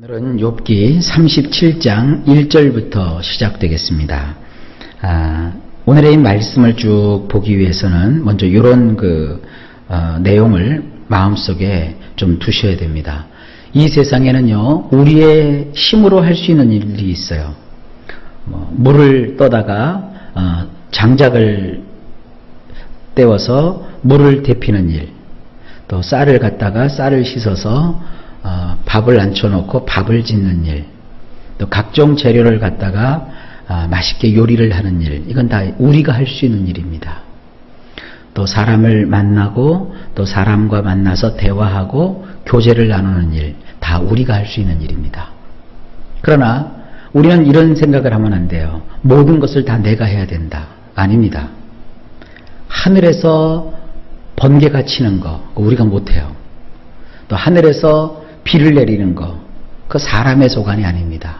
오늘은 욥기 37장 1절부터 시작되겠습니다. 오늘의 말씀을 쭉 보기 위해서는 먼저 이런 내용을 마음속에 좀 두셔야 됩니다. 이 세상에는요, 우리의 힘으로 할 수 있는 일이 있어요. 물을 떠다가 장작을 떼워서 물을 데피는 일, 또 쌀을 갖다가 쌀을 씻어서 밥을 앉혀놓고 밥을 짓는 일, 또 각종 재료를 갖다가 맛있게 요리를 하는 일, 이건 다 우리가 할 수 있는 일입니다. 또 사람을 만나고 또 사람과 만나서 대화하고 교제를 나누는 일, 다 우리가 할 수 있는 일입니다. 그러나 우리는 이런 생각을 하면 안 돼요. 모든 것을 다 내가 해야 된다. 아닙니다. 하늘에서 번개가 치는 거 우리가 못해요. 또 하늘에서 비를 내리는 거, 그 사람의 소관이 아닙니다.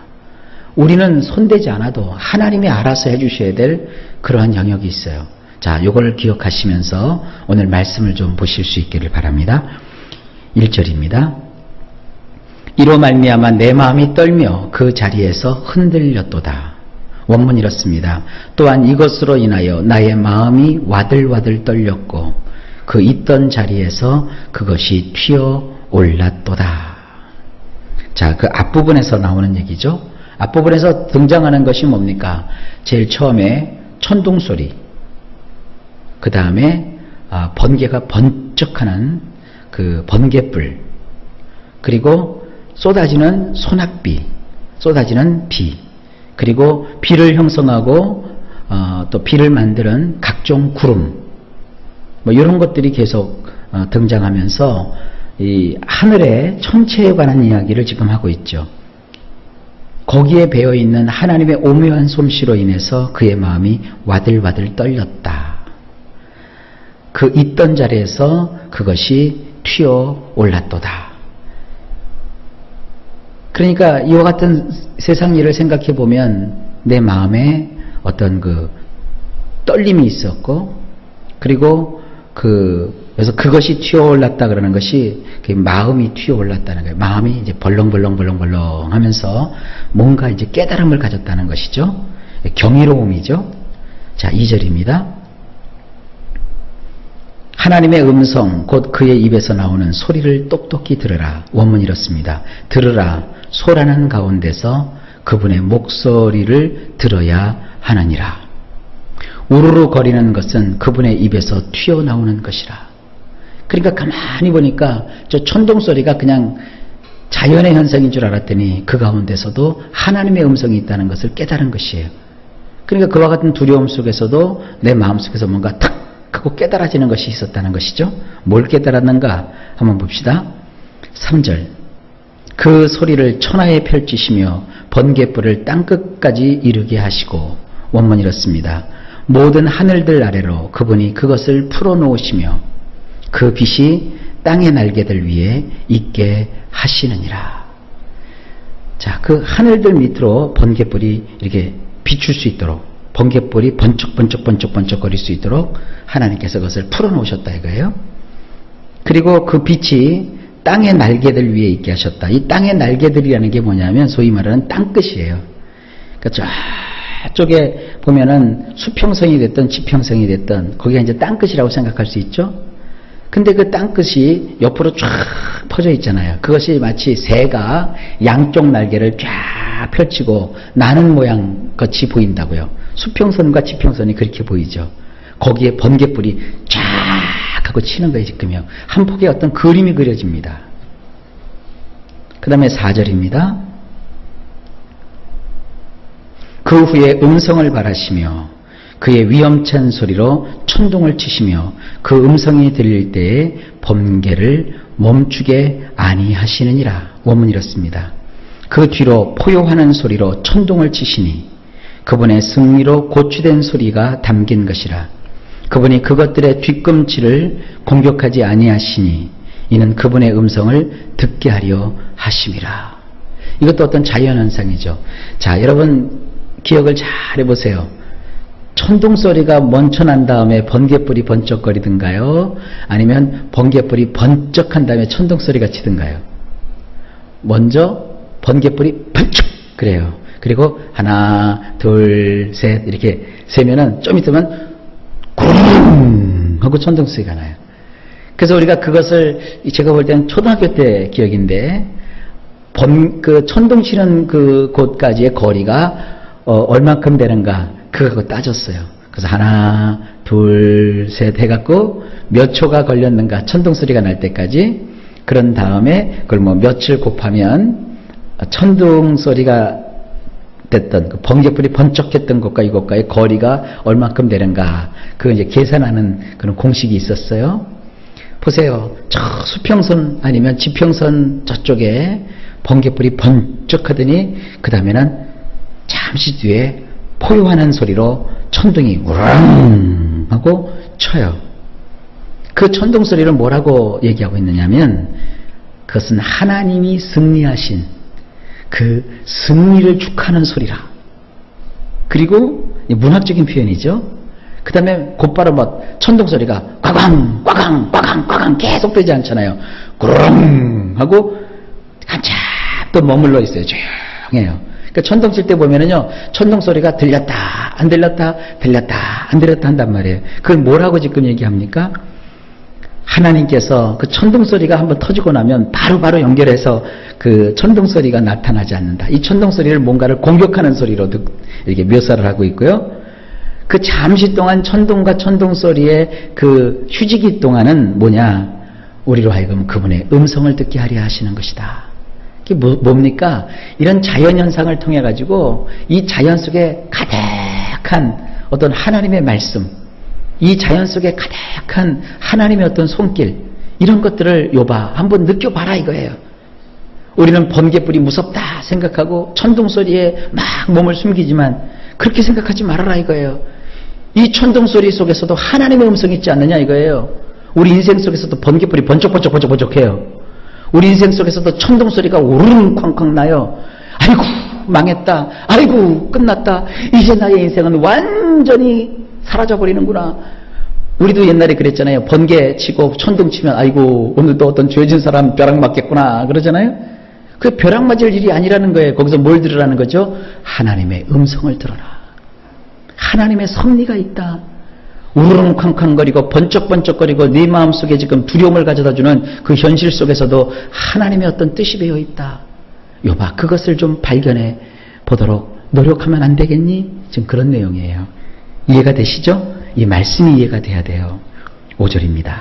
우리는 손대지 않아도 하나님이 알아서 해주셔야 될 그러한 영역이 있어요. 자, 요걸 기억하시면서 오늘 말씀을 좀 보실 수 있기를 바랍니다. 1절입니다. 이로 말미암아 내 마음이 떨며 그 자리에서 흔들렸도다. 원문 이렇습니다. 또한 이것으로 인하여 나의 마음이 와들와들 떨렸고 그 있던 자리에서 그것이 튀어 올랐도다. 자, 그 앞부분에서 나오는 얘기죠. 앞부분에서 등장하는 것이 뭡니까? 제일 처음에 천둥소리, 그 다음에 번개가 번쩍하는 그 번개불, 그리고 쏟아지는 소낙비, 쏟아지는 비, 그리고 비를 형성하고 또 비를 만드는 각종 구름, 이런 것들이 계속 등장하면서 이 하늘의 천체에 관한 이야기를 지금 하고 있죠. 거기에 배어있는 하나님의 오묘한 솜씨로 인해서 그의 마음이 와들와들 떨렸다. 그 있던 자리에서 그것이 튀어 올랐도다. 그러니까 이와 같은 세상 일을 생각해 보면 내 마음에 어떤 그 떨림이 있었고, 그리고 그래서 그것이 튀어올랐다 그러는 것이 마음이 튀어올랐다는 거예요. 마음이 이제 벌렁벌렁 하면서 뭔가 이제 깨달음을 가졌다는 것이죠. 경이로움이죠. 자, 2절입니다. 하나님의 음성, 곧 그의 입에서 나오는 소리를 똑똑히 들으라. 원문 이렇습니다. 들으라, 소라는 가운데서 그분의 목소리를 들어야 하느니라. 우르르 거리는 것은 그분의 입에서 튀어나오는 것이라. 그러니까 가만히 보니까 저 천둥소리가 그냥 자연의 현상인 줄 알았더니 그 가운데서도 하나님의 음성이 있다는 것을 깨달은 것이에요. 그러니까 그와 같은 두려움 속에서도 내 마음속에서 뭔가 탁 하고 깨달아지는 것이 있었다는 것이죠. 뭘 깨달았는가 한번 봅시다. 3절. 그 소리를 천하에 펼치시며 번갯불을 땅끝까지 이르게 하시고, 원문 이렇습니다. 모든 하늘들 아래로 그분이 그것을 풀어놓으시며 그 빛이 땅의 날개들 위에 있게 하시느니라. 자, 그 하늘들 밑으로 번갯불이 이렇게 비출 수 있도록, 번갯불이 번쩍 거릴 수 있도록 하나님께서 그것을 풀어놓으셨다 이거예요. 그리고 그 빛이 땅의 날개들 위에 있게 하셨다. 이 땅의 날개들이라는 게 뭐냐면 소위 말하는 땅끝이에요. 그러니까 저쪽에 보면은 수평성이 됐든 지평성이 됐든 거기가 이제 땅끝이라고 생각할 수 있죠. 근데 그 땅끝이 옆으로 쫙 퍼져 있잖아요. 그것이 마치 새가 양쪽 날개를 쫙 펼치고 나는 모양 같이 보인다고요. 수평선과 지평선이 그렇게 보이죠. 거기에 번갯불이 쫙 하고 치는 거예요. 지금요. 한 폭의 어떤 그림이 그려집니다. 그 다음에 4절입니다. 그 후에 음성을 발하시며 그의 위엄찬 소리로 천둥을 치시며 그 음성이 들릴 때에 번개를 멈추게 아니하시느니라. 원문 이렇습니다. 그 뒤로 포효하는 소리로 천둥을 치시니 그분의 승리로 고취된 소리가 담긴 것이라. 그분이 그것들의 뒤꿈치를 공격하지 아니하시니 이는 그분의 음성을 듣게 하려 하심이라. 이것도 어떤 자연현상이죠. 자, 여러분 기억을 잘 해보세요. 천둥소리가 먼저 난 다음에 번갯불이 번쩍거리든가요? 아니면 번갯불이 번쩍한 다음에 천둥소리가 치든가요? 먼저 번갯불이 번쩍 그래요. 그리고 하나, 둘, 셋 이렇게 세면은 좀 있으면 구릉 하고 천둥 소리가 나요. 그래서 우리가 그것을 제가 볼 때는 초등학교 때 기억인데 그 천둥 치는 그 곳까지의 거리가 얼만큼 되는가 그거 따졌어요. 그래서 하나, 둘, 셋 해갖고 몇 초가 걸렸는가 천둥 소리가 날 때까지. 그런 다음에 그걸 뭐 며칠 곱하면 천둥 소리가 됐던 그 번개불이 번쩍했던 곳과 이곳과의 거리가 얼만큼 되는가 그거 이제 계산하는 그런 공식이 있었어요. 보세요. 저 수평선 아니면 지평선 저쪽에 번개불이 번쩍하더니 그 다음에는 잠시 뒤에 포효하는 소리로 천둥이 우렁 하고 쳐요. 그 천둥 소리를 뭐라고 얘기하고 있느냐면 그것은 하나님이 승리하신 그 승리를 축하하는 소리라. 그리고 문학적인 표현이죠. 그 다음에 곧바로 뭐 천둥 소리가 꽉광 꽉광 꽉광 꽉광 계속 되지 않잖아요. 구렁 하고 한참 또 머물러 있어요. 조용해요. 그러니까 천둥 칠 때 보면은요, 천둥 소리가 들렸다 안 들렸다 들렸다 안 들렸다 한단 말이에요. 그걸 뭐라고 지금 얘기합니까? 하나님께서 그 천둥 소리가 한번 터지고 나면 바로바로 연결해서 그 천둥 소리가 나타나지 않는다. 이 천둥 소리를 뭔가를 공격하는 소리로 이렇게 묘사를 하고 있고요. 그 잠시 동안 천둥과 천둥 소리의 그 휴지기 동안은 뭐냐? 우리로 하여금 그분의 음성을 듣게 하려 하시는 것이다. 이게 뭡니까? 이런 자연현상을 통해 가지고 이 자연 속에 가득한 어떤 하나님의 말씀, 이 자연 속에 가득한 하나님의 어떤 손길, 이런 것들을 요봐 한번 느껴봐라 이거예요. 우리는 번개불이 무섭다 생각하고 천둥 소리에 막 몸을 숨기지만 그렇게 생각하지 말아라 이거예요. 이 천둥 소리 속에서도 하나님의 음성이 있지 않느냐 이거예요. 우리 인생 속에서도 번개불이 번쩍번쩍번쩍번쩍해요. 우리 인생 속에서도 천둥 소리가 우르릉 쾅쾅 나요. 아이고 망했다. 아이고 끝났다. 이제 나의 인생은 완전히 사라져버리는구나. 우리도 옛날에 그랬잖아요. 번개 치고 천둥 치면 아이고 오늘도 어떤 죄진 사람 벼락 맞겠구나 그러잖아요. 그 벼락 맞을 일이 아니라는 거예요. 거기서 뭘 들으라는 거죠? 하나님의 음성을 들어라. 하나님의 섭리가 있다. 우르릉쾅쾅거리고 번쩍번쩍거리고 네 마음속에 지금 두려움을 가져다주는 그 현실 속에서도 하나님의 어떤 뜻이 배어 있다. 요봐 그것을 좀 발견해 보도록 노력하면 안 되겠니? 지금 그런 내용이에요. 이해가 되시죠? 이 말씀이 이해가 돼야 돼요. 5절입니다.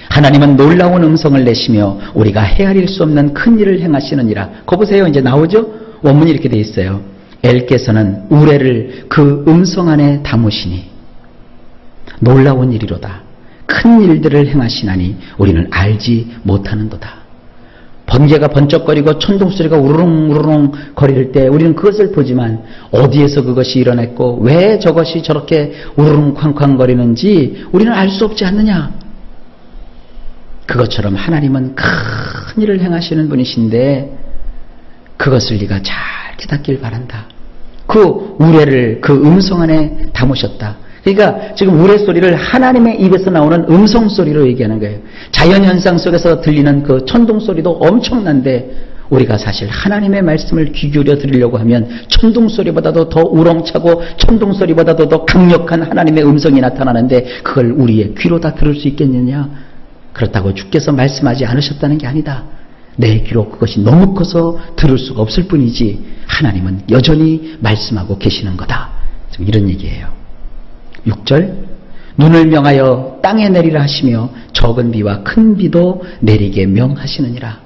하나님은 놀라운 음성을 내시며 우리가 헤아릴 수 없는 큰 일을 행하시느니라. 거 보세요. 이제 나오죠? 원문이 이렇게 돼 있어요. 엘께서는 우레를 그 음성 안에 담으시니 놀라운 일이로다. 큰 일들을 행하시나니 우리는 알지 못하는도다. 번개가 번쩍거리고 천둥소리가 우르릉 우르릉 거릴 때 우리는 그것을 보지만 어디에서 그것이 일어났고 왜 저것이 저렇게 우르릉 쾅쾅 거리는지 우리는 알 수 없지 않느냐. 그것처럼 하나님은 큰 일을 행하시는 분이신데 그것을 네가 잘 깨닫길 바란다. 그 우레를 그 음성 안에 담으셨다. 그러니까 지금 우레소리를 하나님의 입에서 나오는 음성소리로 얘기하는 거예요. 자연현상 속에서 들리는 그 천둥소리도 엄청난데 우리가 사실 하나님의 말씀을 귀 기울여 드리려고 하면 천둥소리보다도 더 우렁차고 천둥소리보다도 더 강력한 하나님의 음성이 나타나는데 그걸 우리의 귀로 다 들을 수 있겠느냐? 그렇다고 주께서 말씀하지 않으셨다는 게 아니다. 내 귀로 그것이 너무 커서 들을 수가 없을 뿐이지 하나님은 여전히 말씀하고 계시는 거다. 지금 이런 얘기예요. 6절 눈을 명하여 땅에 내리라 하시며 적은 비와 큰 비도 내리게 명하시느니라.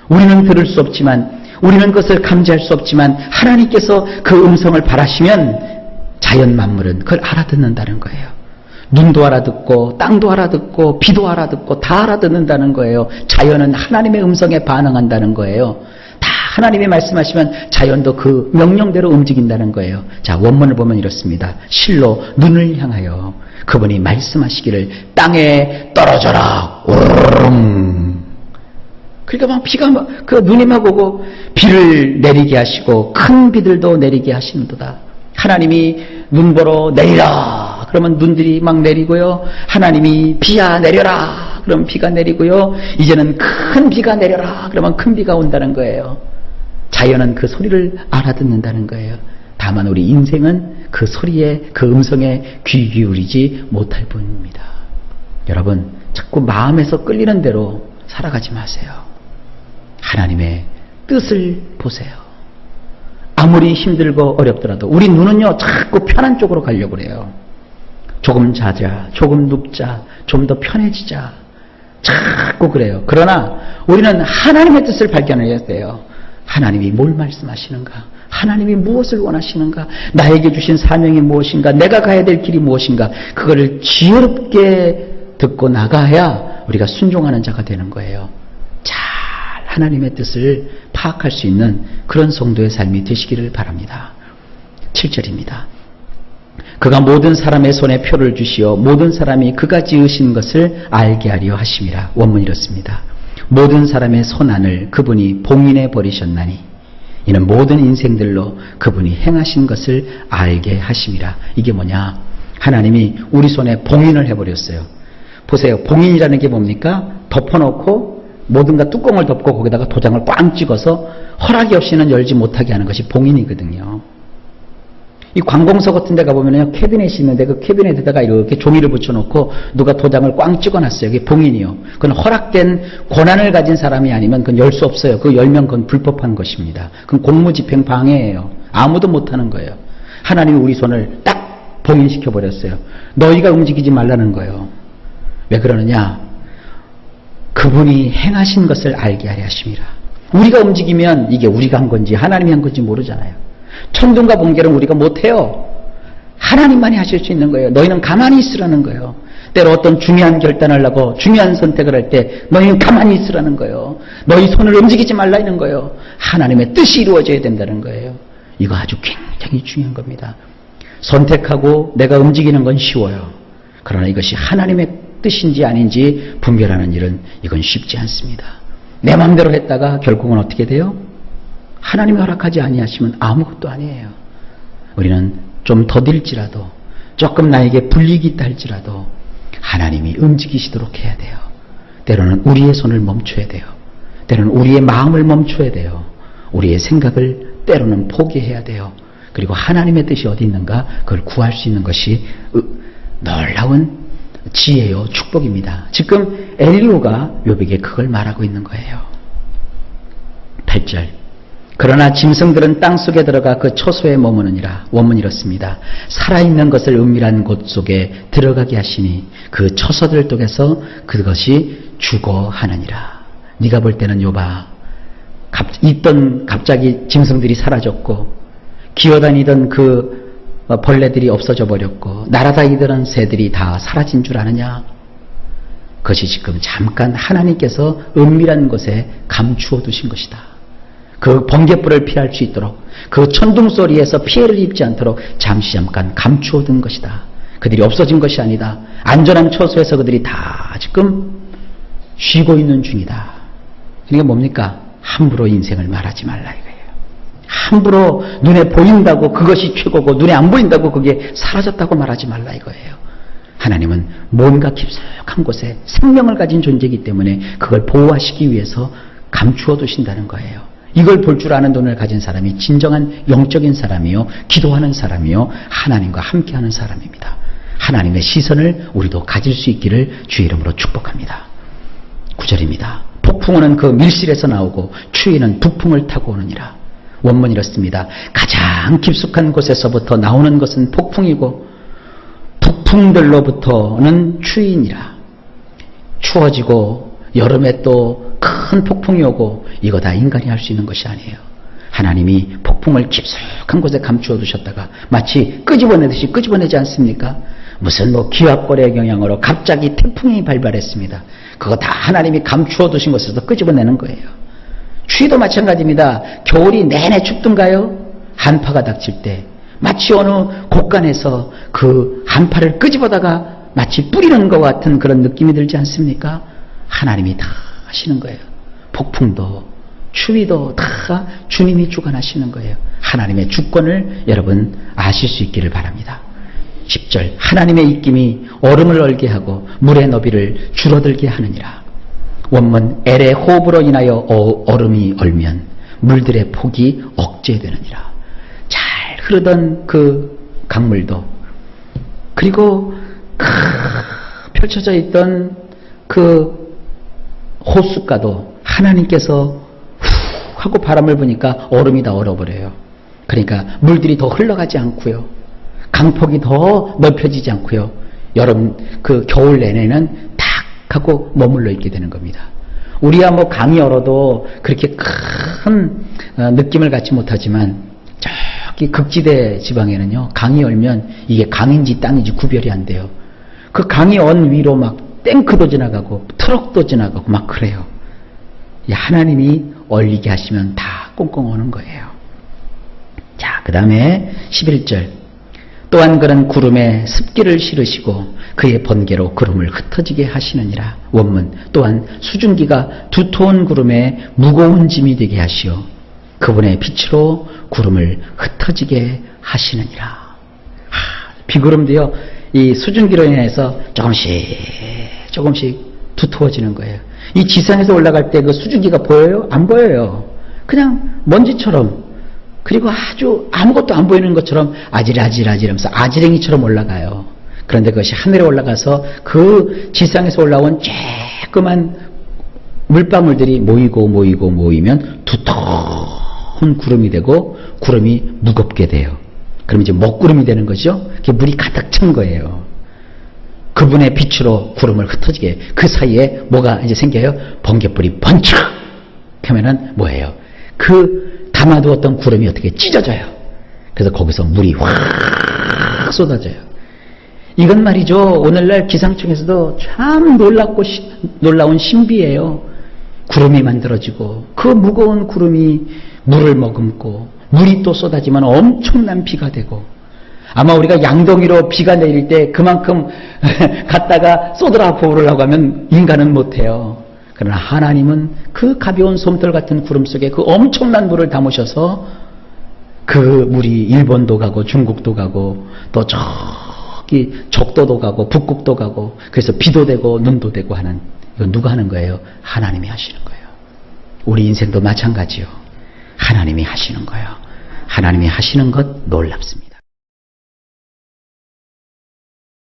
우리는 들을 수 없지만 우리는 그것을 감지할 수 없지만 하나님께서 그 음성을 바라시면 자연 만물은 그걸 알아듣는다는 거예요. 눈도 알아듣고 땅도 알아듣고 비도 알아듣고 다 알아듣는다는 거예요. 자연은 하나님의 음성에 반응한다는 거예요. 다 하나님이 말씀하시면 자연도 그 명령대로 움직인다는 거예요. 자, 원문을 보면 이렇습니다. 실로 눈을 향하여 그분이 말씀하시기를 땅에 떨어져라. 오르릉. 그러니까 막 비가 그 눈이 막 오고 비를 내리게 하시고 큰 비들도 내리게 하시는도다. 하나님이 눈보러 내리라. 그러면 눈들이 막 내리고요. 하나님이 비야 내려라. 그러면 비가 내리고요. 이제는 큰 비가 내려라. 그러면 큰 비가 온다는 거예요. 자연은 그 소리를 알아듣는다는 거예요. 다만 우리 인생은 그 소리에, 그 음성에 귀 기울이지 못할 뿐입니다. 여러분, 자꾸 마음에서 끌리는 대로 살아가지 마세요. 하나님의 뜻을 보세요. 아무리 힘들고 어렵더라도 우리 눈은요, 자꾸 편한 쪽으로 가려고 그래요. 조금 자자, 조금 눕자, 좀 더 편해지자. 자꾸 그래요. 그러나 우리는 하나님의 뜻을 발견해야 돼요. 하나님이 뭘 말씀하시는가? 하나님이 무엇을 원하시는가? 나에게 주신 사명이 무엇인가? 내가 가야 될 길이 무엇인가? 그거를 지혜롭게 듣고 나가야 우리가 순종하는 자가 되는 거예요. 잘 하나님의 뜻을 파악할 수 있는 그런 성도의 삶이 되시기를 바랍니다. 7절입니다. 그가 모든 사람의 손에 표를 주시어 모든 사람이 그가 지으신 것을 알게 하려 하심이라. 원문이 이렇습니다. 모든 사람의 손안을 그분이 봉인해 버리셨나니 이는 모든 인생들로 그분이 행하신 것을 알게 하심이라. 이게 뭐냐? 하나님이 우리 손에 봉인을 해버렸어요. 보세요. 봉인이라는 게 뭡니까? 덮어놓고 모든가 뚜껑을 덮고 거기다가 도장을 꽝 찍어서 허락이 없이는 열지 못하게 하는 것이 봉인이거든요. 이 관공서 같은 데 가보면요, 캐비넷이 있는데 그 캐비넷에다가 이렇게 종이를 붙여놓고 누가 도장을 꽝 찍어놨어요. 이게 봉인이요. 그건 허락된 권한을 가진 사람이 아니면 그건 열 수 없어요. 그거 열면 그건 불법한 것입니다. 그건 공무집행 방해예요. 아무도 못하는 거예요. 하나님이 우리 손을 딱 봉인시켜버렸어요. 너희가 움직이지 말라는 거예요. 왜 그러느냐? 그분이 행하신 것을 알게 하려 하심이라. 우리가 움직이면 이게 우리가 한 건지 하나님이 한 건지 모르잖아요. 천둥과 번개는 우리가 못해요. 하나님만이 하실 수 있는 거예요. 너희는 가만히 있으라는 거예요. 때로 어떤 중요한 결단을 하고 중요한 선택을 할 때 너희는 가만히 있으라는 거예요. 너희 손을 움직이지 말라는 거예요. 하나님의 뜻이 이루어져야 된다는 거예요. 이거 아주 굉장히 중요한 겁니다. 선택하고 내가 움직이는 건 쉬워요. 그러나 이것이 하나님의 뜻인지 아닌지 분별하는 일은 이건 쉽지 않습니다. 내 마음대로 했다가 결국은 어떻게 돼요? 하나님이 허락하지 아니하시면 아무것도 아니에요. 우리는 좀 더딜지라도 조금 나에게 불이익이 있다 할지라도 하나님이 움직이시도록 해야 돼요. 때로는 우리의 손을 멈춰야 돼요. 때로는 우리의 마음을 멈춰야 돼요. 우리의 생각을 때로는 포기해야 돼요. 그리고 하나님의 뜻이 어디 있는가 그걸 구할 수 있는 것이 놀라운 지혜요 축복입니다. 지금 엘리후가 욥에게 그걸 말하고 있는 거예요. 8절. 그러나 짐승들은 땅속에 들어가 그 초소에 머무느니라. 원문이 이렇습니다. 살아있는 것을 은밀한 곳 속에 들어가게 하시니 그 초소들 속에서 그것이 죽어하느니라. 네가 볼 때는 욥아, 있던 갑자기 짐승들이 사라졌고 기어다니던 그 벌레들이 없어져 버렸고 날아다니던 새들이 다 사라진 줄 아느냐? 그것이 지금 잠깐 하나님께서 은밀한 곳에 감추어 두신 것이다. 그 번갯불을 피할 수 있도록 그 천둥 소리에서 피해를 입지 않도록 잠깐 감추어 둔 것이다. 그들이 없어진 것이 아니다. 안전한 처소에서 그들이 다 지금 쉬고 있는 중이다. 그러니까 뭡니까? 함부로 인생을 말하지 말라 이거예요. 함부로 눈에 보인다고 그것이 최고고 눈에 안 보인다고 그게 사라졌다고 말하지 말라 이거예요. 하나님은 뭔가 깊숙한 곳에 생명을 가진 존재이기 때문에 그걸 보호하시기 위해서 감추어 두신다는 거예요. 이걸 볼 줄 아는 눈을 가진 사람이 진정한 영적인 사람이요, 기도하는 사람이요, 하나님과 함께하는 사람입니다. 하나님의 시선을 우리도 가질 수 있기를 주의 이름으로 축복합니다. 9절입니다. 폭풍우는 그 밀실에서 나오고 추위는 북풍을 타고 오느니라. 원문이 이렇습니다. 가장 깊숙한 곳에서부터 나오는 것은 폭풍이고 북풍들로부터는 추위니라. 추워지고 여름에 또 큰 폭풍이 오고 이거 다 인간이 할 수 있는 것이 아니에요. 하나님이 폭풍을 깊숙한 곳에 감추어 두셨다가 마치 끄집어내듯이 끄집어내지 않습니까? 무슨 기압거래의 영향으로 갑자기 태풍이 발발했습니다. 그거 다 하나님이 감추어 두신 것에서 끄집어내는 거예요. 추위도 마찬가지입니다. 겨울이 내내 춥던가요? 한파가 닥칠 때 마치 어느 곳간에서 그 한파를 끄집어다가 마치 뿌리는 것 같은 그런 느낌이 들지 않습니까? 하나님이 다 하시는 거예요. 폭풍도 추위도 다 주님이 주관하시는 거예요. 하나님의 주권을 여러분 아실 수 있기를 바랍니다. 10절. 하나님의 입김이 얼음을 얼게 하고 물의 너비를 줄어들게 하느니라. 원문 엘의 호흡으로 인하여 얼음이 얼면 물들의 폭이 억제되느니라. 잘 흐르던 그 강물도, 그리고 펼쳐져 있던 그 호숫가도 하나님께서 후 하고 바람을 부니까 얼음이 다 얼어버려요. 그러니까 물들이 더 흘러가지 않고요, 강폭이 더 넓혀지지 않고요, 여름 그 겨울 내내는 탁 하고 머물러 있게 되는 겁니다. 우리야 뭐 강이 얼어도 그렇게 큰 느낌을 갖지 못하지만 저기 극지대 지방에는요, 강이 얼면 이게 강인지 땅인지 구별이 안 돼요. 그 강이 언 위로 막 탱크도 지나가고 트럭도 지나가고 막 그래요. 하나님이 얼리게 하시면 다 꽁꽁 오는 거예요. 자, 그 다음에 11절. 또한 그는 구름에 습기를 실으시고 그의 번개로 구름을 흩어지게 하시느니라. 원문. 또한 수증기가 두터운 구름에 무거운 짐이 되게 하시어 그분의 빛으로 구름을 흩어지게 하시느니라. 비구름도요, 이 수증기로 인해서 조금씩 두터워지는 거예요. 이 지상에서 올라갈 때 그 수증기가 보여요? 안 보여요. 그냥 먼지처럼, 그리고 아주 아무것도 안 보이는 것처럼 아질아질하면서 아지랭이처럼 올라가요. 그런데 그것이 하늘에 올라가서 그 지상에서 올라온 쬐끄만 물방울들이 모이면 두터운 구름이 되고 구름이 무겁게 돼요. 그럼 이제 먹구름이 되는 거죠. 그게 물이 가득 찬 거예요. 그분의 빛으로 구름을 흩어지게. 그 사이에 뭐가 이제 생겨요? 번개불이 번쩍 하면은 뭐예요? 그 담아두었던 구름이 어떻게 찢어져요. 그래서 거기서 물이 확 쏟아져요. 이건 말이죠, 오늘날 기상청에서도 참 놀라운 신비예요. 구름이 만들어지고 그 무거운 구름이 물을 머금고 물이 또 쏟아지면 엄청난 비가 되고, 아마 우리가 양동이로 비가 내릴 때 그만큼 갔다가 쏟으라 부으라고 하면 인간은 못해요. 그러나 하나님은 그 가벼운 솜털 같은 구름 속에 그 엄청난 물을 담으셔서 그 물이 일본도 가고 중국도 가고 또 저기 적도도 가고 북극도 가고, 그래서 비도 되고 눈도 되고 하는, 이건 누가 하는 거예요? 하나님이 하시는 거예요. 우리 인생도 마찬가지요. 하나님이 하시는 거예요. 하나님이 하시는 것 놀랍습니다.